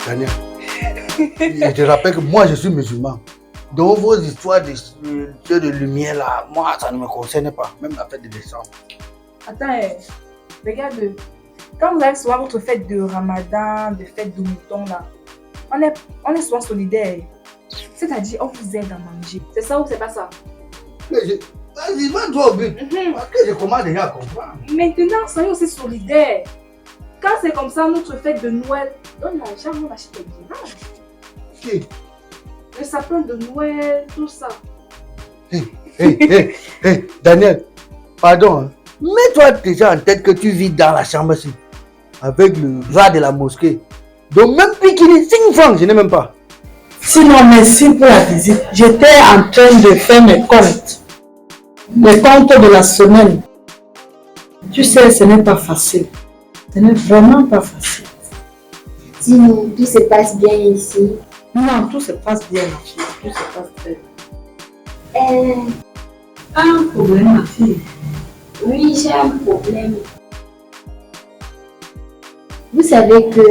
Daniel, je te rappelle que moi je suis musulman. Donc vos histoires de lumière là, moi ça ne me concerne pas, même la fête de décembre. Attends, regarde, quand vous avez souvent votre fête de Ramadan, de fête de mouton là, on est souvent solidaires. C'est-à-dire, on vous aide à manger. C'est ça ou c'est pas ça? Vas-y, va-toi au but. Parce que je commence déjà à comprendre. Maintenant, soyez aussi solidaires. Quand c'est comme ça, notre fête de Noël, donne l'argent, on achète des guirlandes. Qui? Le sapin de Noël, tout ça. Hey, Daniel, pardon. Hein. Mets-toi déjà en tête que tu vis dans la chambre ici. Avec le rat de la mosquée. Donc même Pikini, 5 francs, je n'ai même pas. Sinon, merci pour la visite. J'étais en train de faire mes comptes. Les comptes de la semaine. Tu sais, ce n'est pas facile. Ce n'est vraiment pas facile. Dis-nous, tout se passe bien ici? Non, tout se passe bien, ma fille. Tout se passe très bien. Un problème, ma fille. Oui, j'ai un problème. Vous savez que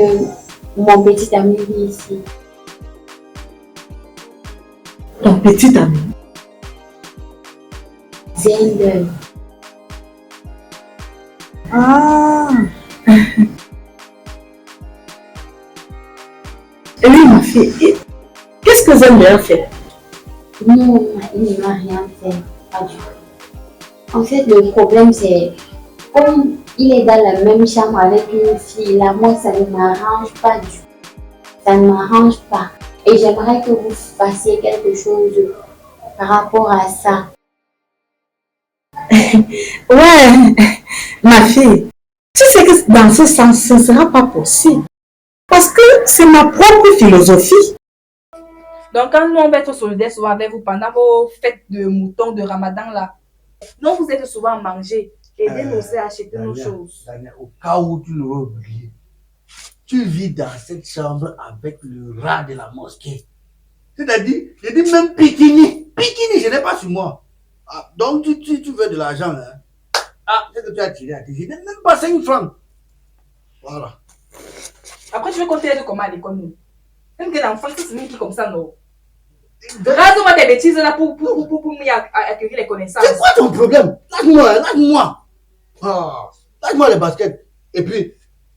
mon petit ami vit ici. Ton petit ami? Zendel. Ah. Oui, ma fille. Qu'est-ce que Zendel a fait? Non, il n'a rien fait. Pas du tout. En fait, le problème, c'est comme il est dans la même chambre avec une fille, là, moi, ça ne m'arrange pas du tout. Ça ne m'arrange pas. Et j'aimerais que vous fassiez quelque chose par rapport à ça. Ouais, ma fille, tu sais que dans ce sens, ce ne sera pas possible. Parce que c'est ma propre philosophie. Donc, quand nous, on va être solidaires souvent avec vous pendant vos fêtes de mouton, de Ramadan là, non, vous êtes souvent à manger. Aidez-nous aussi à acheter nos choses. Daniel, au cas où tu l'aurais oublié, tu vis dans cette chambre avec le rat de la mosquée. C'est-à-dire, je dis même Pikini. Pikini, je n'ai pas sur moi. Ah, donc, tu veux de l'argent, hein? Ah, c'est que tu as tiré à tes. Je n'ai même pas 5 francs. Voilà. Après, tu veux compter les deux comment à l'école, nous. Même que l'enfant, c'est même qui comme ça, non. Rase-moi des bêtises là pour m'y acquérir les connaissances. C'est quoi ton problème? Lâche-moi. Ah, lâche-moi les baskets. Et puis,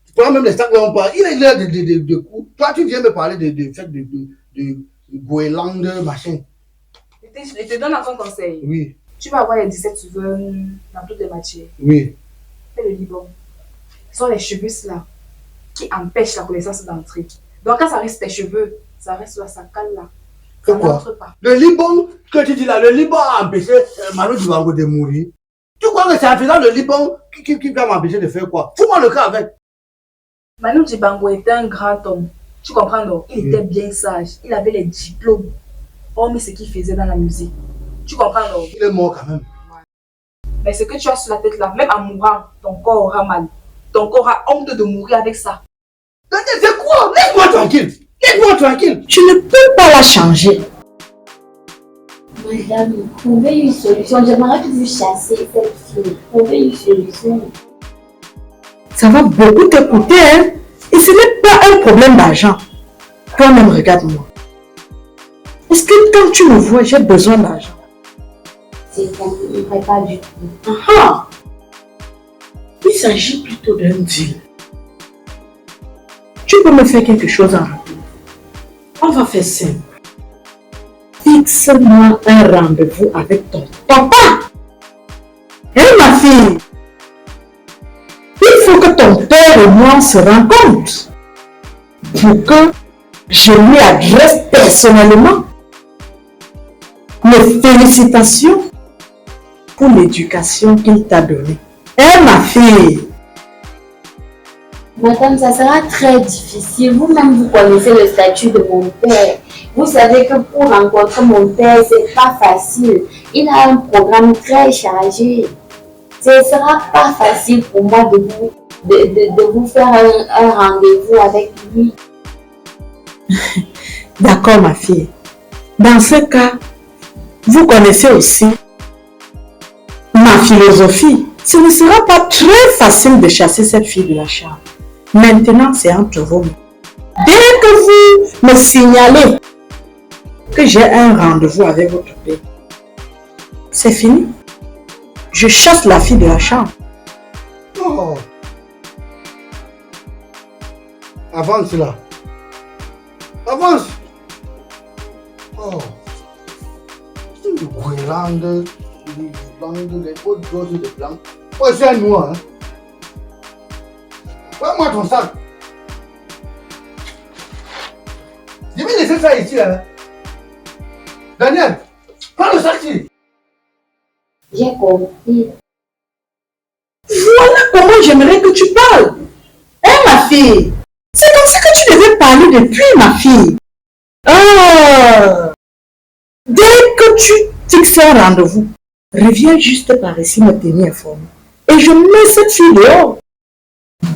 tu prends même les sacs là, on parle. Il est l'heure de coups. Toi, tu viens me parler de fête de Goéland, machin. Je te donne un son conseil. Oui. Tu vas avoir les 17 souverains dans toutes les matières. Oui. Fais le Liban. Ce sont les cheveux là qui empêchent la connaissance d'entrer. Donc quand ça reste tes cheveux, ça reste là, ça cale là. Ça n'entre pas. Le Liban, que tu dis là, le Liban a empêché Manu Dibango de mourir. Tu crois que c'est en faisant le Liban qui va m'empêcher de faire quoi? Fous-moi le cas avec. Manu Dibango était un grand homme. Tu comprends non? Il était bien sage. Il avait les diplômes. Hormis ce qu'il faisait dans la musique. Tu comprends non? Il est mort quand même. Mais ce que tu as sur la tête là, même en mourant, ton corps aura mal. Ton corps a honte de mourir avec ça. Daniel, c'est quoi? Laisse-moi tranquille. Laisse-moi tranquille. Tu ne peux pas la changer. Madame, trouvez une solution. J'aimerais que vous chassiez cette fille. Trouvez une solution. Ça va beaucoup te coûter, hein? Et ce n'est pas un problème d'argent. Toi-même, regarde-moi. Est-ce que quand tu me vois, j'ai besoin d'argent? C'est qu'on ne ferait pas du tout. Ah! Il s'agit plutôt d'un deal. Tu peux me faire quelque chose en retour. On va faire simple. Fixe-moi un rendez-vous avec ton papa. Hé ma fille, il faut que ton père et moi se rencontrent pour que je lui adresse personnellement mes félicitations pour l'éducation qu'il t'a donnée. Hé ma fille. Madame, ça sera très difficile. Vous-même, vous connaissez le statut de mon père. Vous savez que pour rencontrer mon père, c'est pas facile. Il a un programme très chargé. Ce ne sera pas facile pour moi de vous faire un rendez-vous avec lui. D'accord, ma fille. Dans ce cas, vous connaissez aussi ma philosophie. Ce ne sera pas très facile de chasser cette fille de la chambre. Maintenant, c'est entre vous. Dès que vous me signalez que j'ai un rendez-vous avec votre père, c'est fini. Je chasse la fille de la chambre. Oh. Avance là. Avance. Oh. C'est une langue, les autres choses de blanc. Oh, c'est à nous, hein. Ouais, ton sac. Je vais laisser ça ici, hein. Daniel, prends le sac ici. J'ai compris. Voilà comment j'aimerais que tu parles. Hein, ma fille? C'est comme ça que tu devais parler depuis, ma fille. Ah! Dès que tu fixes un rendez-vous, reviens juste par ici me tenir informé. Et je mets cette fille dehors.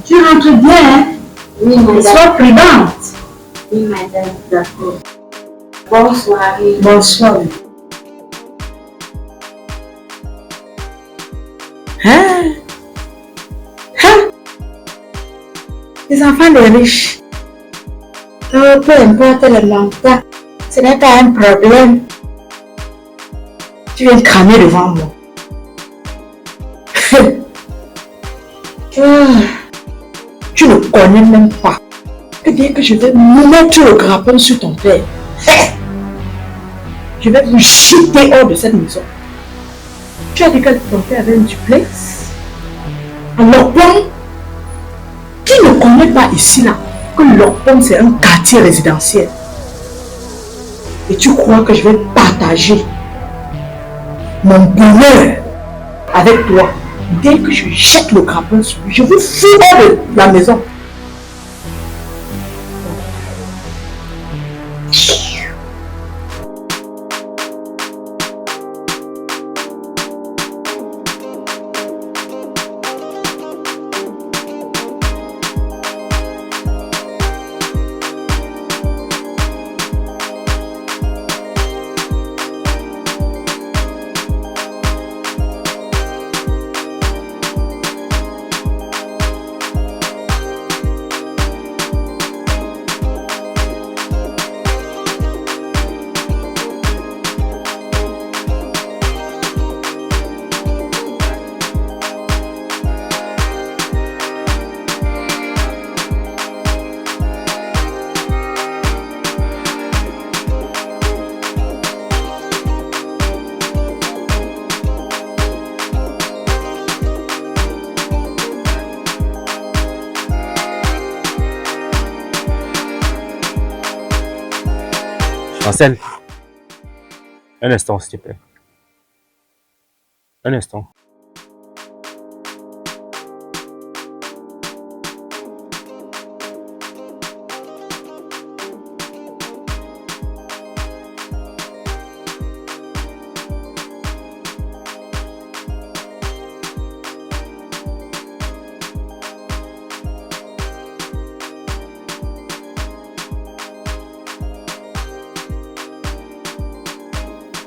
Tu rentres bien, hein? Oui, madame. Sois prudente. Oui, madame. D'accord. Bonsoir. Bonsoir. Hein? Hein? Les enfants des riches. Oh, peu importe le montant, ce n'est pas un problème. Tu viens de cramer devant moi. Tu ne connais même pas que dès que je vais mettre le grappin sur ton père, je vais vous jeter hors de cette maison. Tu as dit que ton père avait une duplex. Alors bon, qui ne connaît pas ici là que Lopom c'est un quartier résidentiel? Et tu crois que je vais partager mon bonheur avec toi? Dès que je jette le grappin sur lui, je vous fous hors de la maison. Marcel, un instant, s'il te plaît. Un instant.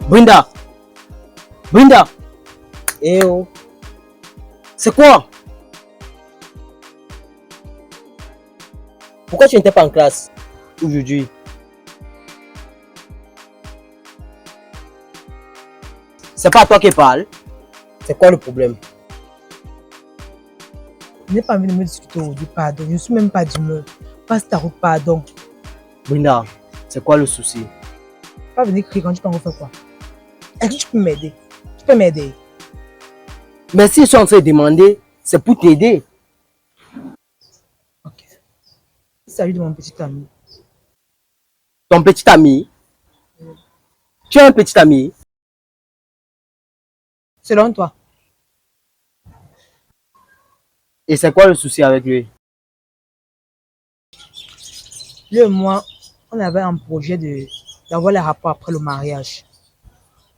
Brinda! Brinda! Eh oh! C'est quoi? Pourquoi tu n'étais pas en classe aujourd'hui? C'est pas à toi qui parle. C'est quoi le problème? Je n'ai pas envie de me discuter aujourd'hui, pardon. Je ne suis même pas d'humeur. Passe ta route, pardon. Brinda, c'est quoi le souci? Pas venir crier quand tu t'en refais quoi? Est-ce que tu peux m'aider? Tu peux m'aider? Mais si je suis en train de demander, c'est pour t'aider. Ok. Salut de mon petit ami. Ton petit ami? Tu as un petit ami? Selon toi? Et c'est quoi le souci avec lui? Lui et moi, on avait un projet d'avoir les rapports après le mariage.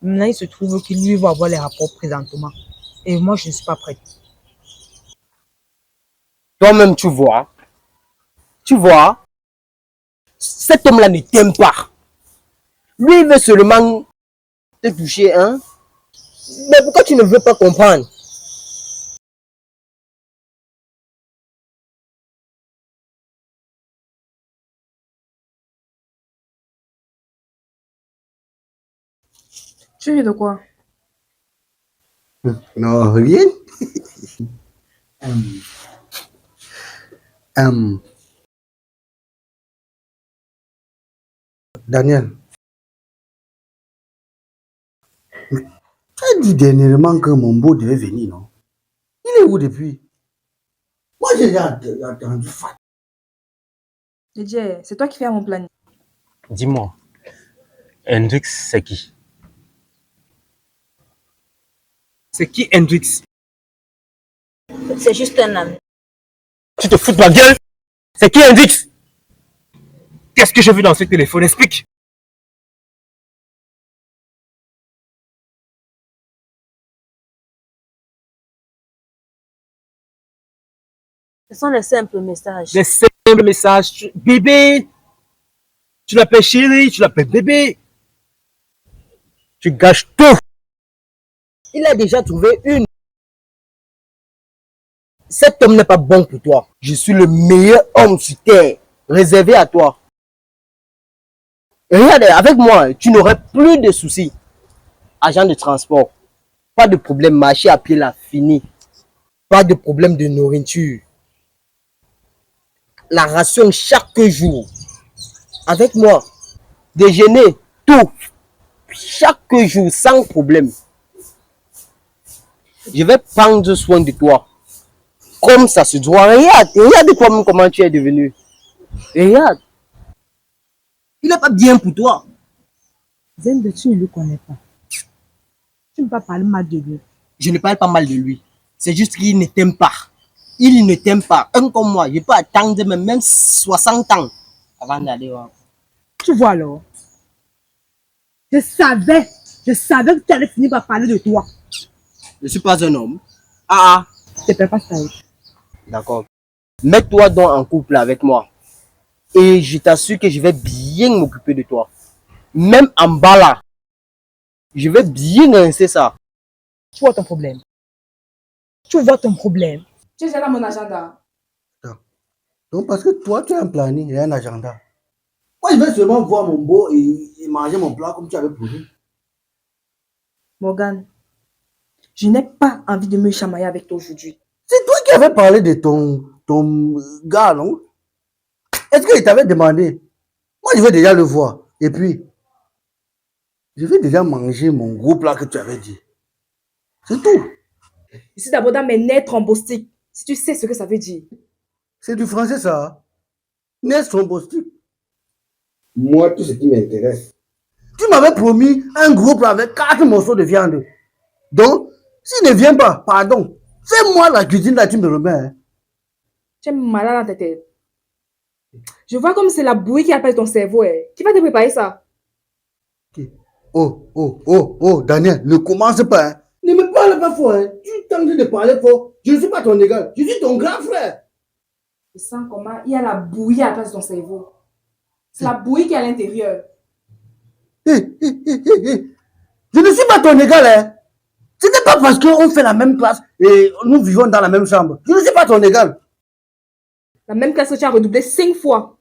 Maintenant, il se trouve qu'il lui va avoir les rapports présentement. Et moi, je ne suis pas prête. Toi-même, tu vois, cet homme-là ne t'aime pas. Lui, il veut seulement te toucher, hein? Mais pourquoi tu ne veux pas comprendre? Tu ris de quoi? Non, rien. Hum, hum, Daniel, tu as dit dernièrement que mon beau devait venir, non? Il est où depuis? Moi, j'ai attendu. DJ, c'est toi qui fais mon planning. Dis-moi, Hendrix, c'est qui? C'est qui Hendrix? C'est juste un ami. Tu te fous de ma gueule? C'est qui Hendrix? Qu'est-ce que j'ai vu dans ce téléphone? Explique. Ce sont les simples messages. Des simples messages. Bébé. Tu l'appelles chérie, tu l'appelles bébé. Tu gâches tout. Il a déjà trouvé une. Cet homme n'est pas bon pour toi. Je suis le meilleur homme sur terre, réservé à toi. Et regarde, avec moi, tu n'aurais plus de soucis. Agent de transport, pas de problème, marcher à pied là, fini. Pas de problème de nourriture. La ration chaque jour. Avec moi, déjeuner, tout. Chaque jour, sans problème. Je vais prendre soin de toi. Comme ça se doit. Regarde toi-même comment tu es devenu. Regarde. Il n'est pas bien pour toi. Zende, tu ne le connais pas. Tu ne peux pas parler mal de lui. Je ne parle pas mal de lui. C'est juste qu'il ne t'aime pas. Il ne t'aime pas. Un comme moi, je peux attendre même 60 ans avant d'aller voir. Tu vois alors? Je savais que tu allais finir par parler de toi. Je ne suis pas un homme. Ah, Je ne te pas ça. d'accord. Mets-toi donc en couple avec moi. Et je t'assure que je vais bien m'occuper de toi. Même en bas là. Je vais bien rincer ça. Tu vois ton problème. Tu vois ton problème. Tu es déjà dans mon agenda. Donc, parce que toi, tu as un planning et un agenda. Moi, je vais seulement voir mon beau et manger mon plat comme tu avais prévu. Morgane, je n'ai pas envie de me chamailler avec toi aujourd'hui. C'est toi qui avais parlé de ton gars, non? Est-ce qu'il t'avait demandé? Moi, je vais déjà le voir. Et puis, je vais déjà manger mon gros plat que tu avais dit. C'est tout. Je suis d'abord dans mes nerfs thrombostiques. Si tu sais ce que ça veut dire. C'est du français, ça. N'est-ce trombostique? Moi, tout ce qui m'intéresse. Tu m'avais promis un gros plat avec 4 morceaux de viande. Donc, s'il ne vient pas, pardon, fais-moi la cuisine là, tu me remets. Hein. Tu es malade dans ta tête. Je vois comme c'est la bouillie qui appelle ton cerveau. Qui va te préparer ça? Oh, Daniel, ne commence pas. Hein. Ne me parle pas fort. Hein. Tu tentes de parler fort. Je ne suis pas ton égal. Je suis ton grand frère. Je sens comment il y a la bouillie à la place de ton cerveau. C'est la bouillie qui est à l'intérieur. Je ne suis pas ton égal. Hein. Ce n'est pas parce qu'on fait la même classe et nous vivons dans la même chambre. Je ne suis pas ton égal. La même classe que tu as redoublé 5 fois.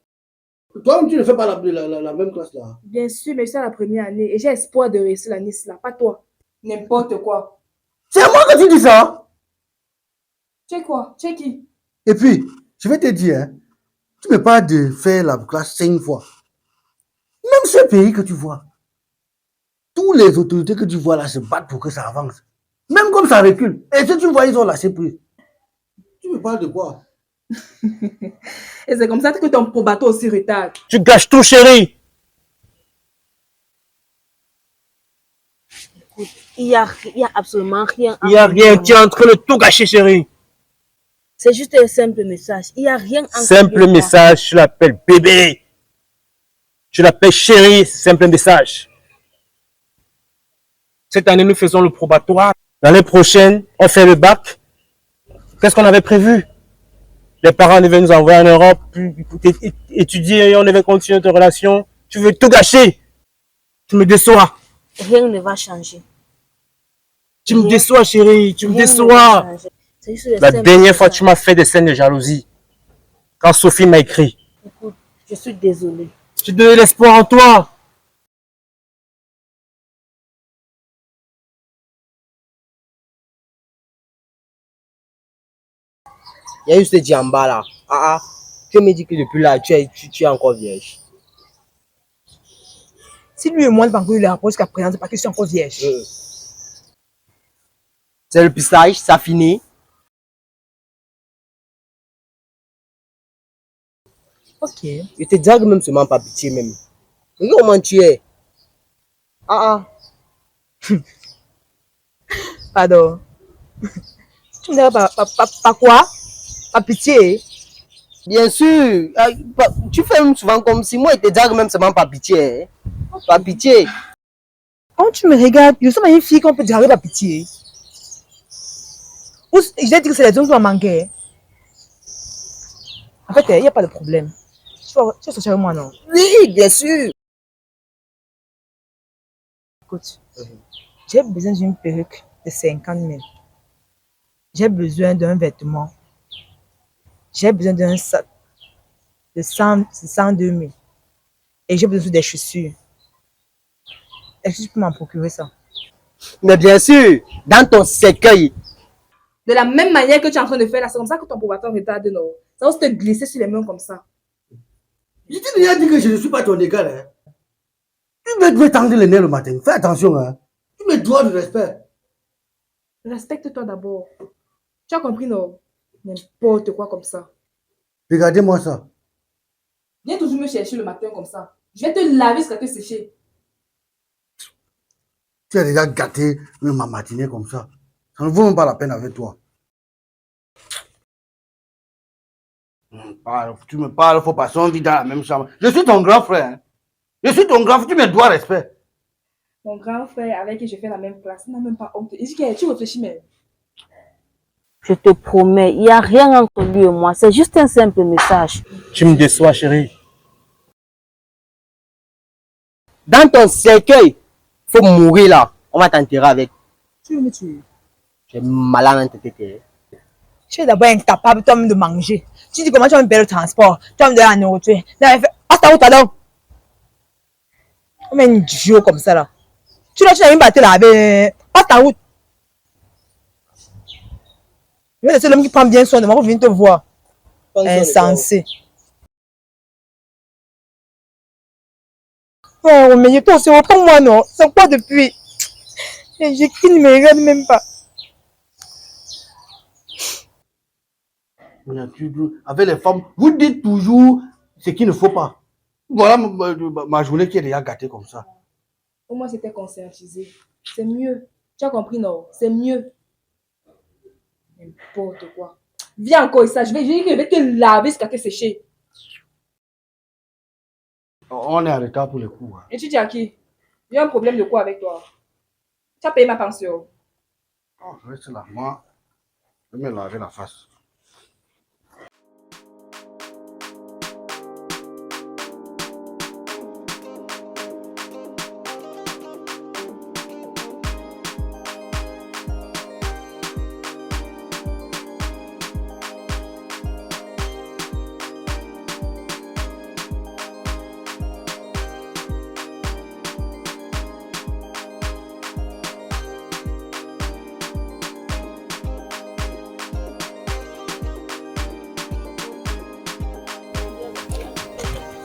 Toi, tu ne fais pas la même classe là. Bien sûr, mais c'est la première année et j'ai espoir de réussir l'année là, pas toi. N'importe quoi. C'est à moi que tu dis ça. Tu es quoi? Tu es qui? Et puis, je vais te dire, hein, tu ne peux pas de faire la classe 5 fois. Même ce pays que tu vois, tous les autorités que tu vois là se battent pour que ça avance. Même comme ça recule. Et si tu vois, ils ont lâché prise. Tu me parles de quoi? Et c'est comme ça que ton probato aussi retarde. Tu gâches tout, chérie. Il y a absolument rien. Il n'y a rien. Tu es en train de tout gâcher, chérie. C'est juste un simple message. Il n'y a rien. Simple message, tu l'appelles bébé. Tu l'appelles chérie, simple message. Cette année, nous faisons le probatoire. L'année prochaine, on fait le bac. Qu'est-ce qu'on avait prévu? Les parents devaient nous envoyer en Europe pour étudier et on devait continuer notre relation. Tu veux tout gâcher. Tu me déçois. Rien ne va changer. Tu me déçois, chérie. Tu me déçois. La dernière fois, tu m'as fait des scènes de jalousie. Quand Sophie m'a écrit. Écoute, je suis désolée. J'ai donné l'espoir en toi. Il y a eu ce djamba là. Ah ah. Tu me dis que depuis là, tu es encore vierge. Si lui et moi, n'avons pas eu le rapport jusqu'à présent, c'est parce que je suis encore vierge. C'est le pistage, ça finit. Ok. Je te drague même seulement par pitié même. Regarde comment tu es. Ah ah. Pardon. Tu me diras pas quoi? Pas pitié. Bien sûr. Tu fais même souvent comme si moi, je te drague même seulement par pitié. Hein. Par pitié. Quand tu me regardes, je suis une fille qu'on peut draguer par pitié. Ou je vais dire que c'est les hommes qui m'ont manqué. En fait, il n'y a pas de problème. Tu vas sortir avec moi, non? Oui, bien sûr. Écoute, j'ai besoin d'une perruque de 50 000. J'ai besoin d'un vêtement. J'ai besoin d'un sac de 102 000. Et j'ai besoin des chaussures. Est-ce que tu peux m'en procurer ça? Mais bien sûr, dans ton cercueil. De la même manière que tu es en train de faire là, c'est comme ça que ton probateur retarde, non? Ça va se te glisser sur les mains comme ça. Je t'ai déjà dit que je ne suis pas ton égal. Hein. Tu me tendre les nez le matin. Fais attention. Hein. Tu me dois du respect. Respecte-toi d'abord. Tu as compris, non? N'importe quoi comme ça. Regardez-moi ça. Viens toujours me chercher le matin comme ça. Je vais te laver jusqu'à te sécher. Tu as déjà gâté ma matinée comme ça. Ça ne vaut même pas la peine avec toi. Tu me parles, il faut passer, on vit dans la même chambre. Je suis ton grand frère. Hein. Je suis ton grand frère, tu me dois respect. Mon grand frère avec qui je fais la même classe, il n'a même pas honte. Il dit que tu réfléchis même. Je te promets, il n'y a rien entre lui et moi. C'est juste un simple message. Tu me déçois, chérie. Dans ton cercueil, il faut mourir là. On va t'enterrer avec. Tu veux me tuer? J'ai malade en tête. Tu es d'abord incapable toi-même de manger. Tu dis comment tu vas me payer le transport, tu vas me donner la nourriture. Passe ta route alors. On met une duo comme ça là. Tu n'as même pas te laver. Passe ta route. Je vais laisser l'homme qui prend bien soin de moi pour venir te voir. Insensé. Oh, mais toi aussi, autant moi non. C'est quoi depuis? J'ai qui ne me regarde même pas. Avec les femmes, vous dites toujours ce qu'il ne faut pas. Voilà ma journée qui est déjà gâtée comme ça. Au moins, c'était conscientisé. C'est mieux. Tu as compris, non? C'est mieux. N'importe quoi. Viens encore ici. Je vais te laver jusqu'à te sécher. On est en retard pour les cours. Hein. Et tu dis à qui? Il y a un problème de quoi avec toi? Tu as payé ma pension. Oh, reste là. Moi, je vais me laver la face.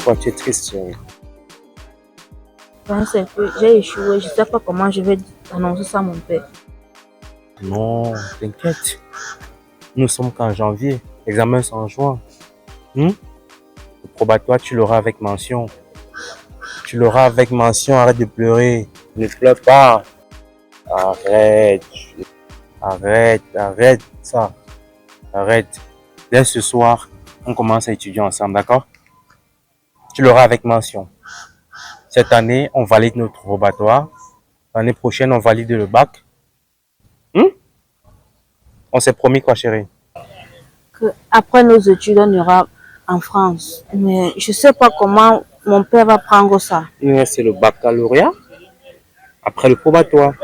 Toi, tu es triste, chérie. C'est que j'ai échoué. Je ne sais pas comment je vais annoncer ça à mon père. Non, t'inquiète. Nous sommes qu'en janvier. L'examen c'est en juin. Le probatoire, tu l'auras avec mention. Tu l'auras avec mention. Arrête de pleurer. Ne pleure pas. Arrête. Arrête ça. Arrête. Dès ce soir, on commence à étudier ensemble, d'accord? Tu l'auras avec mention. Cette année, on valide notre probatoire. L'année prochaine, on valide le bac. On s'est promis quoi, chérie? Après nos études, on ira en France. Mais je ne sais pas comment mon père va prendre ça. C'est le baccalauréat. Après le probatoire.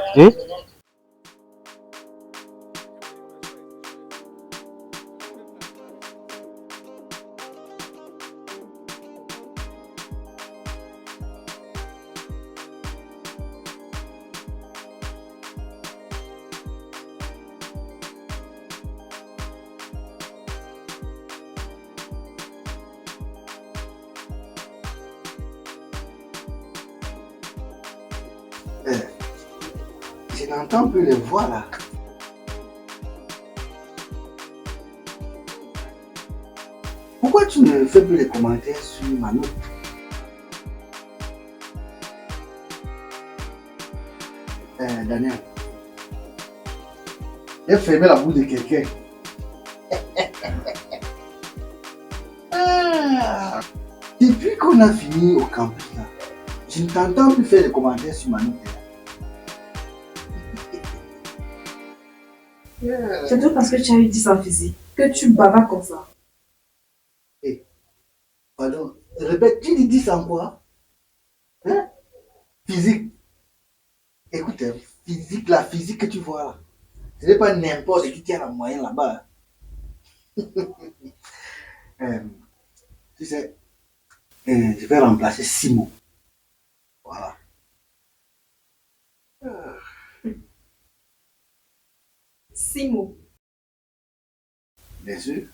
Je n'entends plus les voix là. Pourquoi tu ne fais plus les commentaires sur ma note? Daniel, j'ai fermé la bouche de quelqu'un. Depuis qu'on a fini au campus là, je ne t'entends plus faire les commentaires sur ma note. C'est tout parce que tu as eu 10 en physique que tu bavardes comme ça. Pardon, répète, tu dis 10 en quoi? Hein? Physique. Écoute, physique, la physique que tu vois là, ce n'est pas n'importe qui a la moyenne là-bas. Tu sais, je vais remplacer Simon. Voilà. Simon. Bien sûr.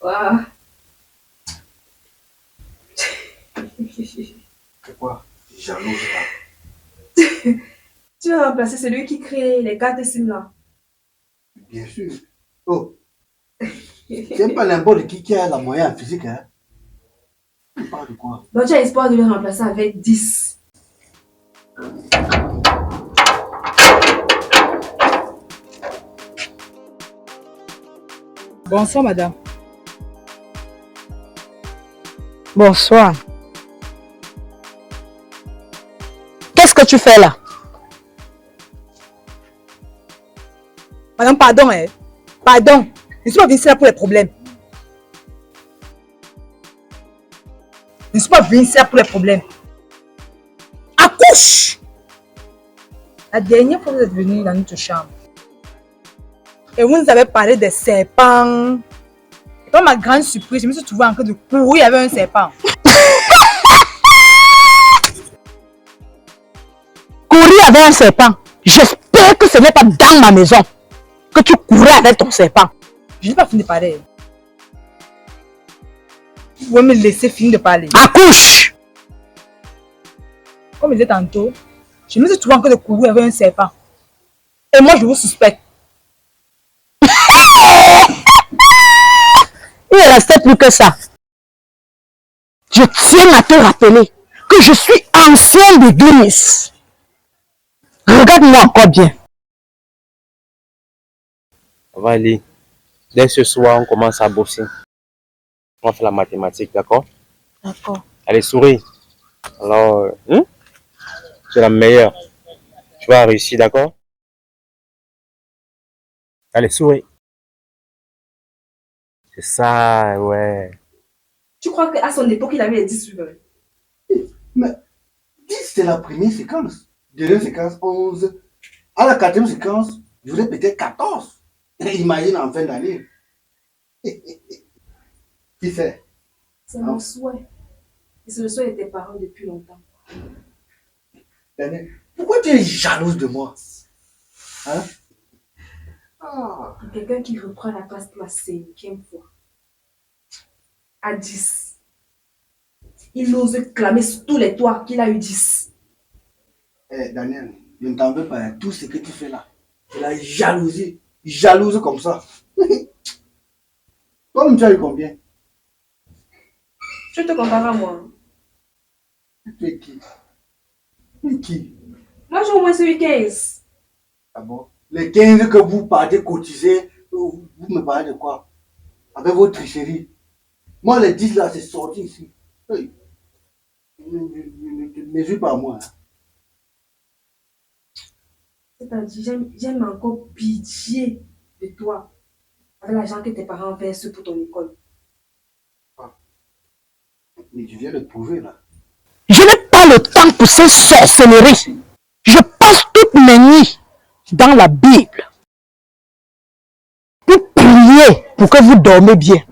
Waouh. C'est quoi? Jalouse là. Tu vas remplacer celui qui crée les cartes SIM là. Bien sûr. Oh. C'est pas n'importe qui a la moyenne en physique, hein. Tu parles de quoi? Donc tu as espoir de le remplacer avec 10. Bonsoir, madame. Bonsoir. Qu'est-ce que tu fais là? Madame, pardon, hein. Pardon. Je ne suis pas venue ici là pour les problèmes. Je ne suis pas venue ici là pour les problèmes. Accouche! La dernière fois que vous êtes venue dans notre chambre, et vous nous avez parlé des serpents. Et pour ma grande surprise, je me suis trouvée en train de courir avec un serpent. Courir avec un serpent? J'espère que ce n'est pas dans ma maison que tu courais avec ton serpent. Je n'ai pas fini de parler. Vous pouvez me laisser finir de parler. Accouche! Comme je disais tantôt, je me suis trouvée en train de courir avec un serpent. Et moi, je vous suspecte. Il ne restait plus que ça. Je tiens à te rappeler que je suis ancien d'église. Regarde-moi encore bien. On va aller. Dès ce soir, on commence à bosser. On va faire la mathématique, d'accord? D'accord. Allez, souris. Alors, tu es la meilleure. Tu vas réussir, d'accord? Allez, souris. C'est ça, ouais. Tu crois qu'à son époque, il avait les 10 suivants? Mais 10 c'est la première séquence. Deuxième séquence, 11. À la quatrième séquence, je voulais peut-être 14. Imagine en fin d'année. Qui c'est? C'est mon souhait. Et c'est le souhait de tes parents depuis longtemps. Daniel, pourquoi tu es jalouse de moi? Hein? Quelqu'un qui reprend la place pour la 5e fois. À 10. Il ose clamer sur tous les toits qu'il a eu 10. Daniel, je ne t'en veux pas. Tout ce que tu fais là, c'est la jalousie. Jalouse comme ça. Toi-même, tu as eu combien? Je te compare à moi. Tu es qui? Tu es qui? Moi, j'ai au moins celui 15. Ah bon? Les 15 que vous partez cotiser, vous me parlez de quoi? Avec vos tricheries. Moi, les 10 là, c'est sorti ici. Hey. Ne te mesure pas à moi. Hein. C'est-à-dire, j'aime encore pitié de toi. Avec l'argent que tes parents versent pour ton école. Mais tu viens de prouver là. Je n'ai pas le temps pour ces sorcelleries. Je passe toutes mes nuits dans la Bible pour prier pour que vous dormez bien.